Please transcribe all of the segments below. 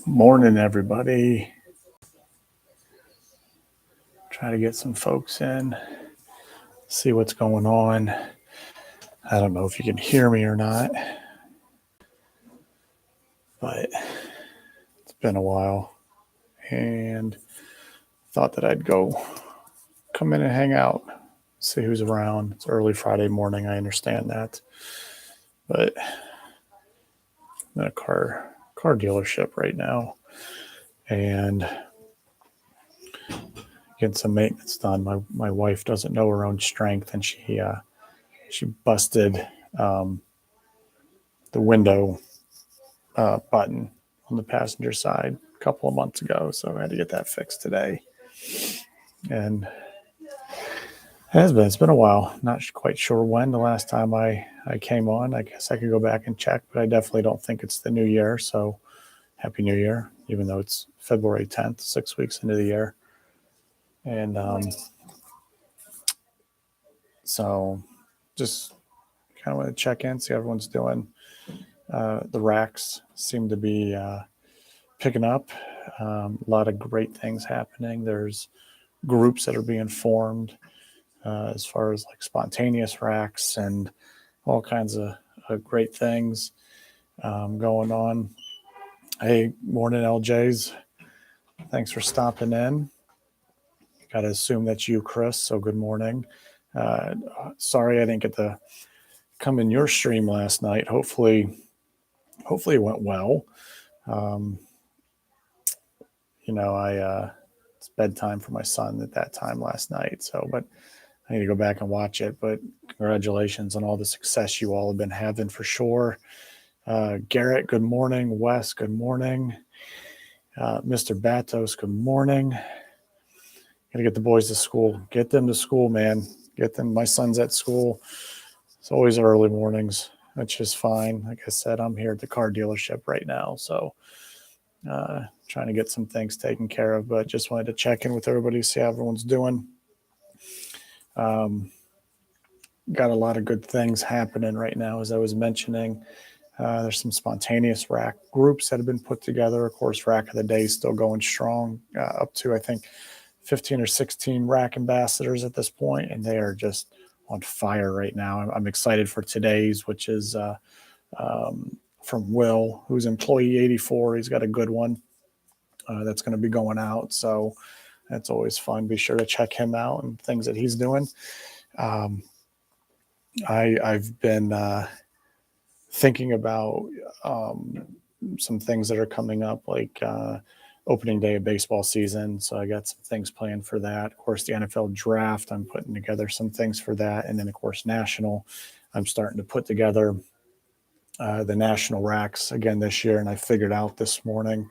Morning, everybody. Try to get some folks in, see what's going on. I don't know if you can hear me or not, but it's been a while and thought that I'd come in and hang out, see who's around. It's early Friday morning, I understand that, but I'm in a car dealership right now and getting some maintenance done. My wife doesn't know her own strength, and she busted the window button on the passenger side a couple of months ago, so I had to get that fixed today. And it's been a while. Not quite sure when the last time I came on. I guess I could go back and check, but I definitely don't think it's the new year. So happy New Year, even though it's February 10th, 6 weeks into the year. And so just kind of want to check in, see how everyone's doing. The RAKs seem to be picking up. A lot of great things happening. There's groups that are being formed as far as like spontaneous RAKs and all kinds of great things going on. Hey, morning, LJs. Thanks for stopping in. Got to assume that's you, Chris. So good morning. Sorry I didn't get to come in your stream last night. Hopefully it went well. It's bedtime for my son at that time last night. So, but I need to go back and watch it. But congratulations on all the success you all have been having for sure. Garrett, good morning. Wes, good morning. Mr. Batos, good morning. Gotta get the boys to school. Get them to school, man. Get them. My son's at school. It's always early mornings. That's just fine. Like I said, I'm here at the car dealership right now. So trying to get some things taken care of, but just wanted to check in with everybody, see how everyone's doing. Got a lot of good things happening right now, as I was mentioning. There's some spontaneous RAK groups that have been put together. Of course, RAK of the Day is still going strong, up to, I think, 15 or 16 RAK ambassadors at this point, and they are just on fire right now. I'm excited for today's, which is from Will, who's employee 84. He's got a good one that's going to be going out. So that's always fun. Be sure to check him out and things that he's doing. I've been thinking about some things that are coming up, like opening day of baseball season. So I got some things planned for that. Of course, the NFL draft, I'm putting together some things for that. And then, of course, national, I'm starting to put together the national RAKs again this year. And I figured out this morning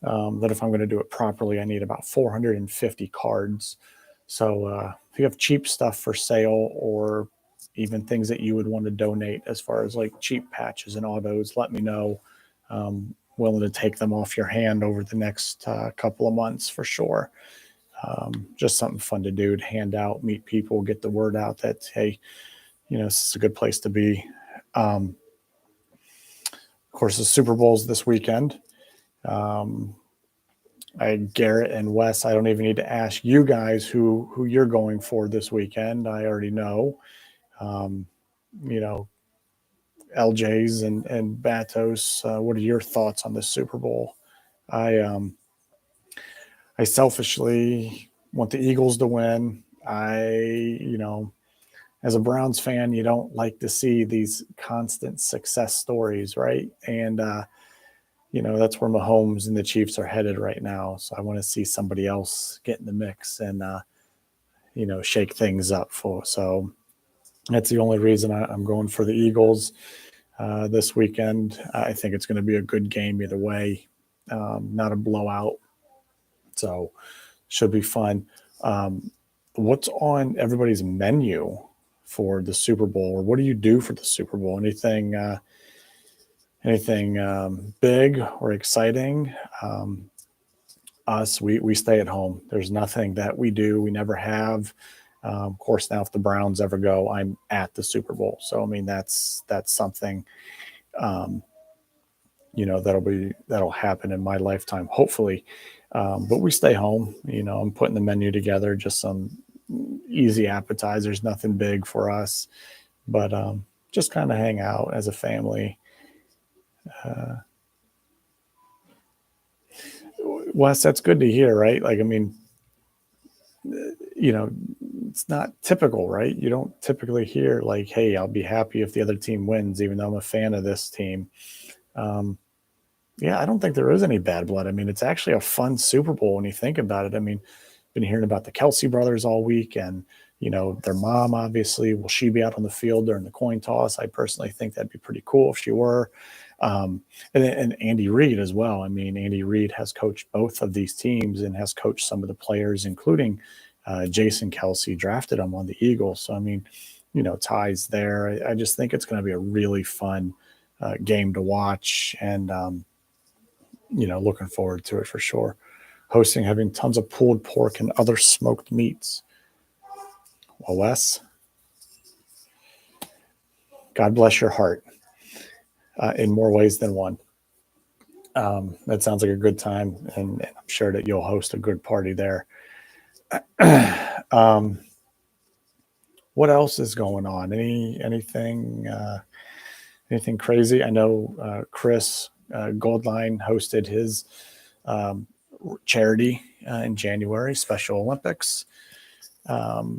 that if I'm going to do it properly, I need about 450 cards. So if you have cheap stuff for sale or even things that you would want to donate as far as like cheap patches and autos, let me know. Willing to take them off your hand over the next couple of months for sure. Just something fun to do, to hand out, meet people, get the word out that, hey, this is a good place to be. Of course, the Super Bowl's this weekend. Garrett and Wes, I don't even need to ask you guys who you're going for this weekend. I already know. LJ's and Batos, what are your thoughts on the Super Bowl? I selfishly want the Eagles to win. As a Browns fan, you don't like to see these constant success stories, right? And that's where Mahomes and the Chiefs are headed right now. So I want to see somebody else get in the mix and shake things up for. So that's the only reason I'm going for the Eagles this weekend. I think it's going to be a good game either way, not a blowout. So should be fun. What's on everybody's menu for the Super Bowl, or what do you do for the Super Bowl? Anything big or exciting? Us, we stay at home. There's nothing that we do. We never have. Of course, now if the Browns ever go, I'm at the Super Bowl. So, I mean, that's something, that'll happen in my lifetime, hopefully. But we stay home. I'm putting the menu together, just some easy appetizers, nothing big for us, but just kind of hang out as a family. Wes, that's good to hear, right? Like, I mean, it's not typical, right? You don't typically hear like, "Hey, I'll be happy if the other team wins, even though I'm a fan of this team." Um, yeah, I don't think there is any bad blood. I mean, it's actually a fun Super Bowl when you think about it. I mean, been hearing about the Kelsey brothers all week, and their mom. Obviously, will she be out on the field during the coin toss? I personally think that'd be pretty cool if she were. And Andy Reid as well. I mean, Andy Reid has coached both of these teams and has coached some of the players, including Jason Kelsey, drafted him on the Eagles. So I mean, ties there. I just think it's going to be a really fun game to watch, and looking forward to it for sure. Hosting, having tons of pulled pork and other smoked meats. Well, Wes, God bless your heart in more ways than one. That sounds like a good time, and I'm sure that you'll host a good party there. um, what else is going on? Anything crazy? I know Chris Goldline hosted his um, charity in January, Special Olympics.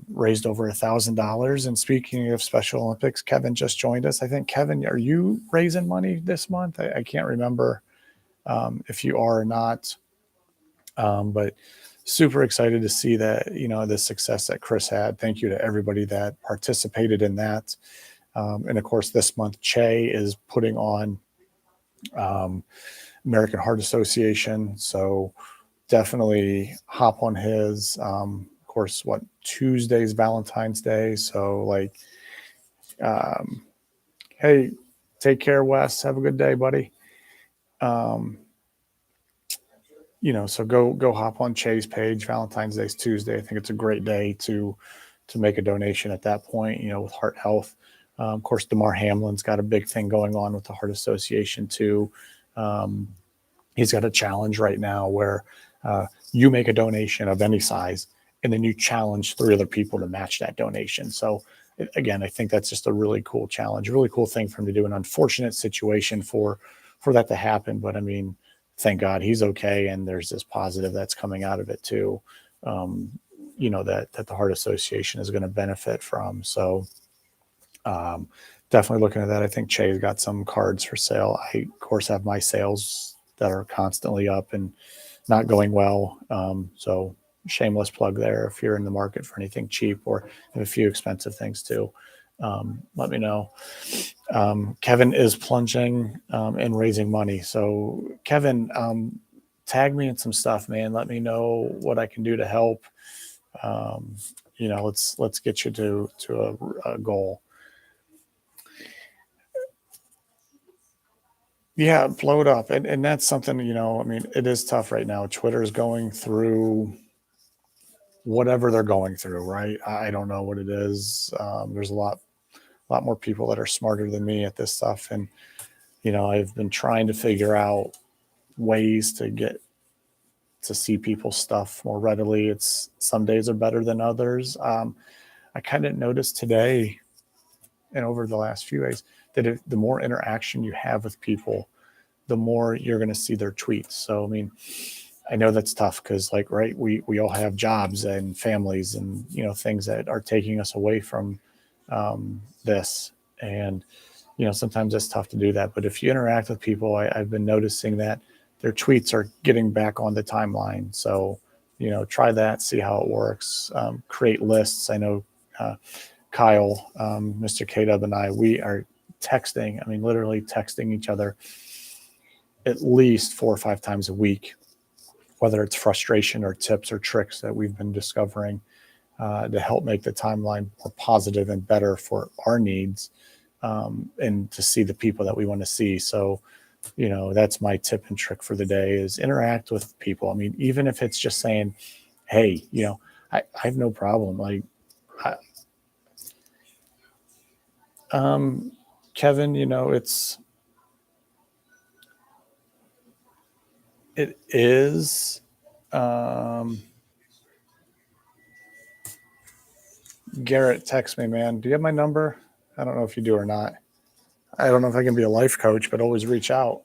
Raised over $1,000. And speaking of Special Olympics, Kevin just joined us. I think, Kevin, are you raising money this month? I can't remember if you are or not. But super excited to see that, the success that Chris had. Thank you to everybody that participated in that. And of course, this month, Che is putting on American Heart Association. So definitely hop on his. Of course, Tuesday's Valentine's Day. So like, hey, take care, Wes. Have a good day, buddy. So go hop on Che's page. Valentine's Day's Tuesday. I think it's a great day to make a donation at that point, with heart health. Of course, Damar Hamlin's got a big thing going on with the Heart Association too. He's got a challenge right now where you make a donation of any size, and then you challenge 3 other people to match that donation. So again, I think that's just a really cool challenge, a really cool thing for him to do. An unfortunate situation for that to happen, but I mean, thank God he's okay, and there's this positive that's coming out of it too. That the Heart Association is going to benefit from. So definitely looking at that. I think Che's got some cards for sale. I, of course, have my sales that are constantly up and not going well. So shameless plug there. If you're in the market for anything cheap or have a few expensive things too, let me know. Kevin is plunging and raising money. So Kevin, tag me in some stuff, man. Let me know what I can do to help. Let's get you to a goal. Yeah, blow it up. And that's something, I mean, it is tough right now. Twitter is going through whatever they're going through, right? I don't know what it is. There's a lot more people that are smarter than me at this stuff. And, I've been trying to figure out ways to get to see people's stuff more readily. It's some days are better than others. I kind of noticed today and over the last few days that the more interaction you have with people, the more you're going to see their tweets. So, I mean, I know that's tough because, like, right, we all have jobs and families and, things that are taking us away from this. And, sometimes it's tough to do that. But if you interact with people, I've been noticing that their tweets are getting back on the timeline. So, try that, see how it works. Create lists. I know Kyle, Mr. K-Dub and I, we are texting. I mean, literally texting each other at least 4 or 5 times a week, whether it's frustration or tips or tricks that we've been discovering to help make the timeline more positive and better for our needs, and to see the people that we want to see. So, that's my tip and trick for the day is interact with people. I mean, even if it's just saying, hey, I have no problem. Like, Kevin, It is. Garrett, text me, man. Do you have my number? I don't know if you do or not. I don't know if I can be a life coach, but always reach out.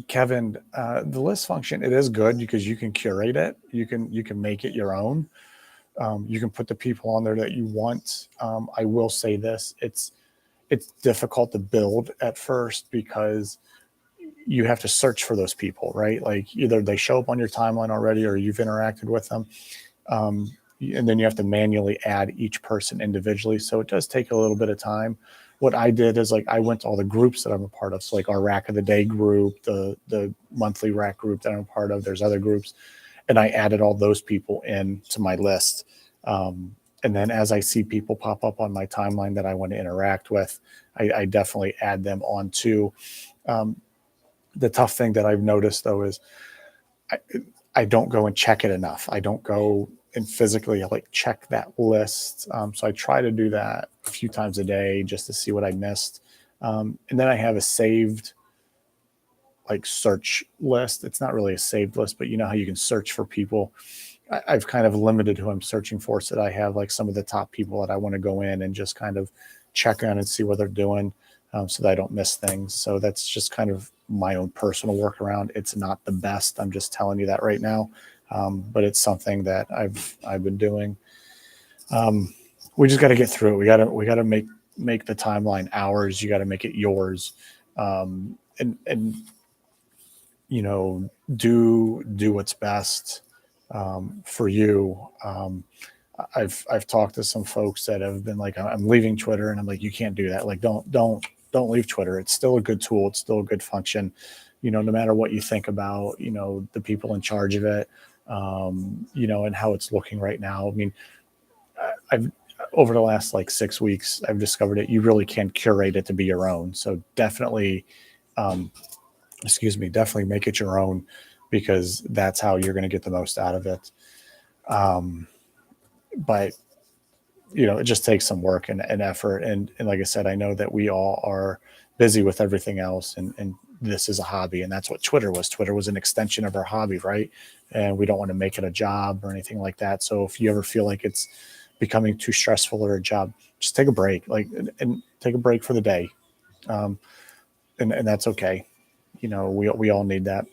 Kevin, the list function, it is good because you can curate it. You can make it your own. You can put the people on there that you want. I will say this: it's difficult to build at first because you have to search for those people, right? Like either they show up on your timeline already or you've interacted with them. And then you have to manually add each person individually. So it does take a little bit of time. What I did is like I went to all the groups that I'm a part of. So like our RAK of the Day group, the monthly RAK group that I'm a part of, there's other groups. And I added all those people in to my list. And then as I see people pop up on my timeline that I want to interact with, I definitely add them on too. The tough thing that I've noticed though is I don't go and check it enough. I don't go and physically like check that list. So I try to do that a few times a day just to see what I missed. And then I have a saved like search list. It's not really a saved list, but you know how you can search for people. I've kind of limited who I'm searching for so that I have like some of the top people that I want to go in and just kind of check on and see what they're doing, so that I don't miss things. So that's just kind of my own personal workaround. It's not the best. I'm just telling you that right now. But it's something that I've been doing. We just got to get through it. We got to make the timeline ours. You got to make it yours. And you know, do what's best for you. I've talked to some folks that have been like, I'm leaving Twitter, and I'm like, you can't do that. Like, don't leave Twitter. It's still a good tool. It's still a good function. You know, no matter what you think about, you know, the people in charge of it, you know, and how it's looking right now. I mean, I've over the last like 6 weeks, I've discovered that you really can curate it to be your own. So definitely, definitely make it your own because that's how you're going to get the most out of it. But you know, it just takes some work and effort. And like I said, I know that we all are busy with everything else, and this is a hobby, and that's what Twitter was. Twitter was an extension of our hobby, right? And we don't want to make it a job or anything like that. So if you ever feel like it's becoming too stressful or a job, just take a break, like, and take a break for the day. And that's okay. You know, we all need that.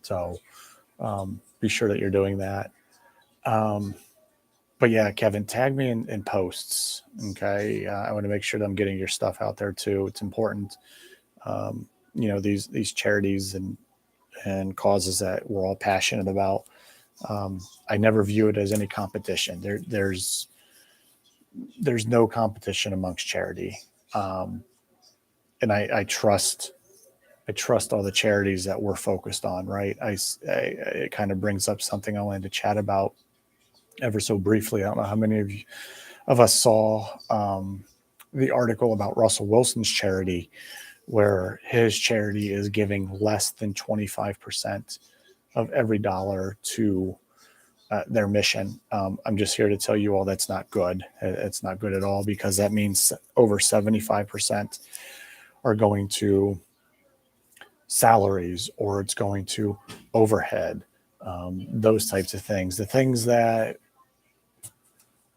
So be sure that you're doing that. But yeah, Kevin, tag me in posts. Okay. I want to make sure that I'm getting your stuff out there too. It's important. You know, these charities and causes that we're all passionate about. I never view it as any competition. There's no competition amongst charity. And I trust all the charities that we're focused on, right? It kind of brings up something I wanted to chat about ever so briefly. I don't know how many of us saw the article about Russell Wilson's charity, where his charity is giving less than 25% of every dollar to their mission. I'm just here to tell you all that's not good. It's not good at all, because that means over 75% are going to salaries, or it's going to overhead, those types of things. The things that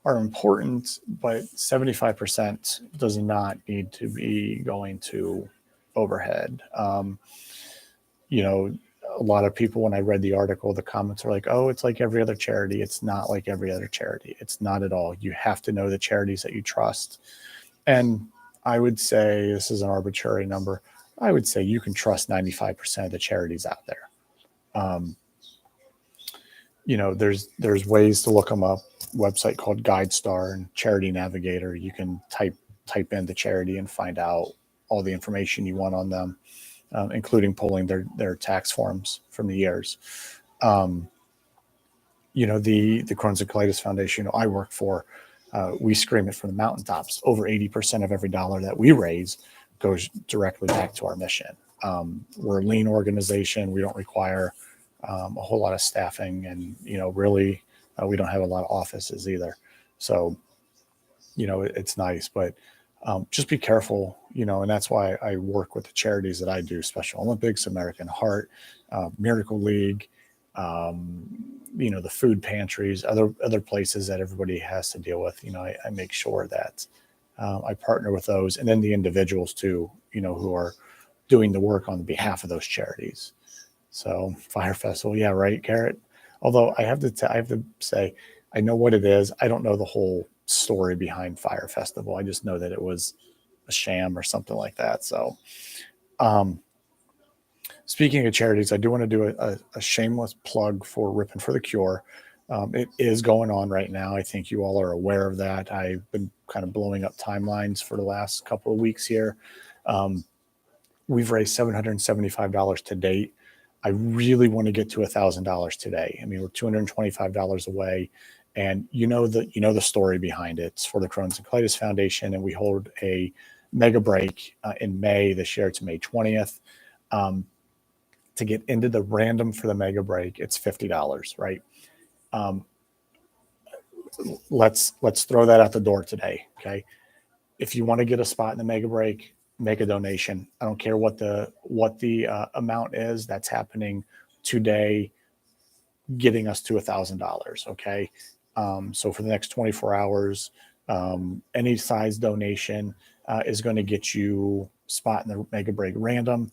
are important, but 75% does not need to be going to overhead. You know, a lot of people, when I read the article, the comments are like, oh, it's like every other charity. It's not like every other charity. It's not at all. You have to know the charities that you trust. And I would say, this is an arbitrary number, I would say you can trust 95% of the charities out there. You know, there's ways to look them up. Website called GuideStar and Charity Navigator. You can type in the charity and find out all the information you want on them, including pulling their tax forms from the years. You know, the Crohn's and Colitis Foundation, you know, I work for, we scream it from the mountaintops. Over 80% of every dollar that we raise goes directly back to our mission. We're a lean organization. We don't require a whole lot of staffing, and you know, really, we don't have a lot of offices either. So, you know, it's nice. But just be careful, and that's why I work with the charities that I do: Special Olympics, American Heart, Miracle League, um, the food pantries, other places that everybody has to deal with. I make sure that I partner with those, and then the individuals too, who are doing the work on behalf of those charities. So Fire Festival, yeah, right, Garrett. Although I have to say, I know what it is. I don't know the whole story behind Fire Festival. I just know that it was a sham or something like that. So, um, speaking of charities, I do want to do a shameless plug for Ripping for the Cure. It is going on right now. I think you all are aware of that. I've been kind of blowing up timelines for the last couple of weeks here. Um, we've raised $775 to date. I really want to get to $1,000 today. I mean, we're $225 away, and the story behind it. It's for the Crohn's and Colitis Foundation, and we hold a mega break in May this year. It's May 20th. Um, to get into the random for the mega break, it's $50, right? Um, let's throw that out the door today, okay? If you want to get a spot in the mega break, make a donation. I don't care what the amount is. That's happening today, getting us to $1,000. Okay, so for the next 24 hours, any size donation is going to get you spot in the mega break random.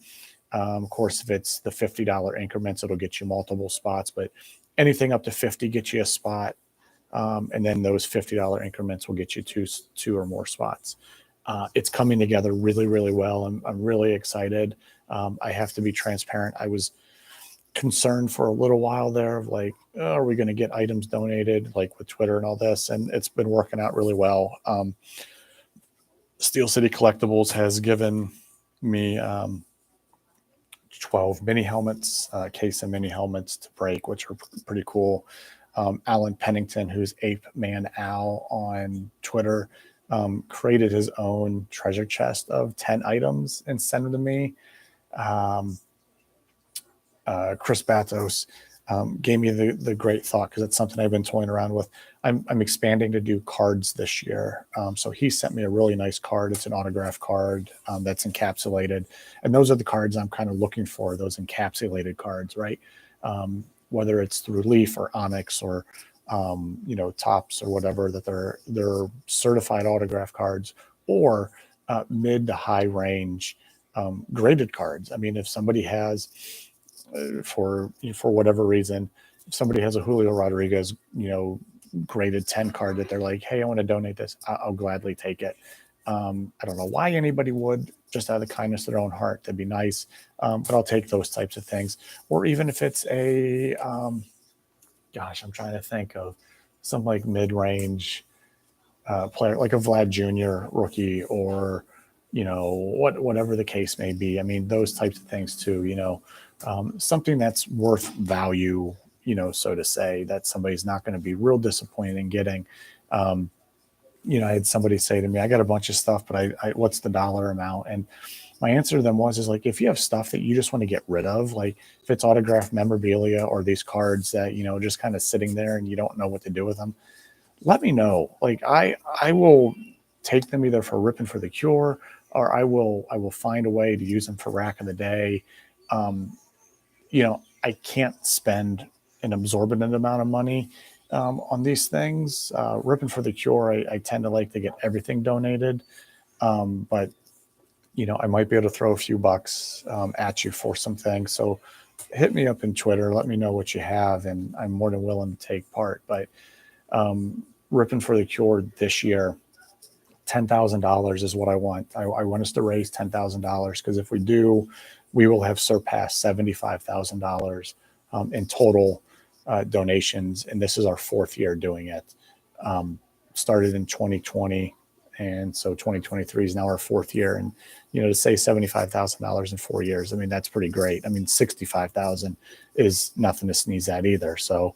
Of course, if it's the $50 increments, it'll get you multiple spots, but anything up to 50 gets you a spot. And then those $50 increments will get you two or more spots. It's coming together really, really well. I'm really excited. I have to be transparent. I was concerned for a little while there of like, oh, are we going to get items donated, like with Twitter and all this? And it's been working out really well. Steel City Collectibles has given me 12 mini helmets, case of mini helmets to break, which are pretty cool. Alan Pennington, who's Ape Man Al on Twitter, created his own treasure chest of 10 items and sent them to me. Chris Batos gave me the great thought, because it's something I've been toying around with. I'm expanding to do cards this year. So he sent me a really nice card. It's an autograph card that's encapsulated. And those are the cards I'm kind of looking for, those encapsulated cards, right? Whether it's through Leaf or Onyx or Tops or whatever, that they're certified autograph cards, or mid to high range graded cards. I mean, if somebody has for whatever reason, if somebody has a Julio Rodriguez, graded 10 card that they're like, hey, I want to donate this, I'll gladly take it. I don't know why anybody would, just out of the kindness of their own heart. That'd be nice. But I'll take those types of things. Or even if it's a, I'm trying to think of some like mid-range player, like a Vlad Jr. rookie, or whatever the case may be. I mean, those types of things too. Something that's worth value, so to say, that somebody's not going to be real disappointed in getting. I had somebody say to me, I got a bunch of stuff, but I what's the dollar amount? And my answer to them is like, if you have stuff that you just want to get rid of, like if it's autographed memorabilia or these cards that, just kind of sitting there and you don't know what to do with them, let me know. Like I will take them either for Ripping for the Cure, or I will find a way to use them for Rack of the Day. I can't spend an exorbitant amount of money on these things. Ripping for the Cure, I tend to like to get everything donated. But I might be able to throw a few bucks at you for some things. So hit me up in Twitter. Let me know what you have, and I'm more than willing to take part. But Ripping for the Cure this year, $10,000 is what I want. I want us to raise $10,000, because if we do, we will have surpassed $75,000 in total donations. And this is our fourth year doing it. Started in 2020. And so 2023 is now our fourth year. And, to say $75,000 in 4 years, I mean, that's pretty great. I mean, 65,000 is nothing to sneeze at either. So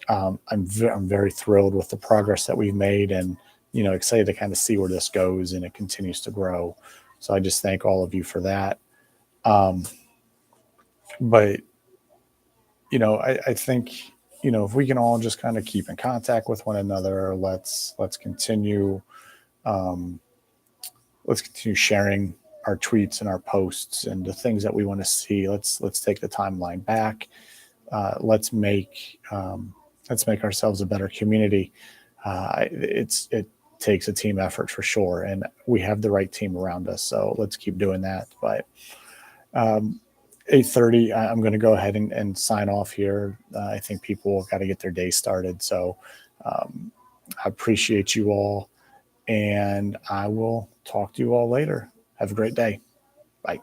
I'm very thrilled with the progress that we've made, and, excited to kind of see where this goes, and it continues to grow. So I just thank all of you for that. But, I think, if we can all just kind of keep in contact with one another, let's continue let's continue sharing our tweets and our posts and the things that we want to see. Let's take the timeline back. Let's make ourselves a better community. It takes a team effort for sure, and we have the right team around us. So let's keep doing that. But 8:30, I'm going to go ahead and sign off here. I think people got to get their day started. So I appreciate you all, and I will talk to you all later. Have a great day. Bye.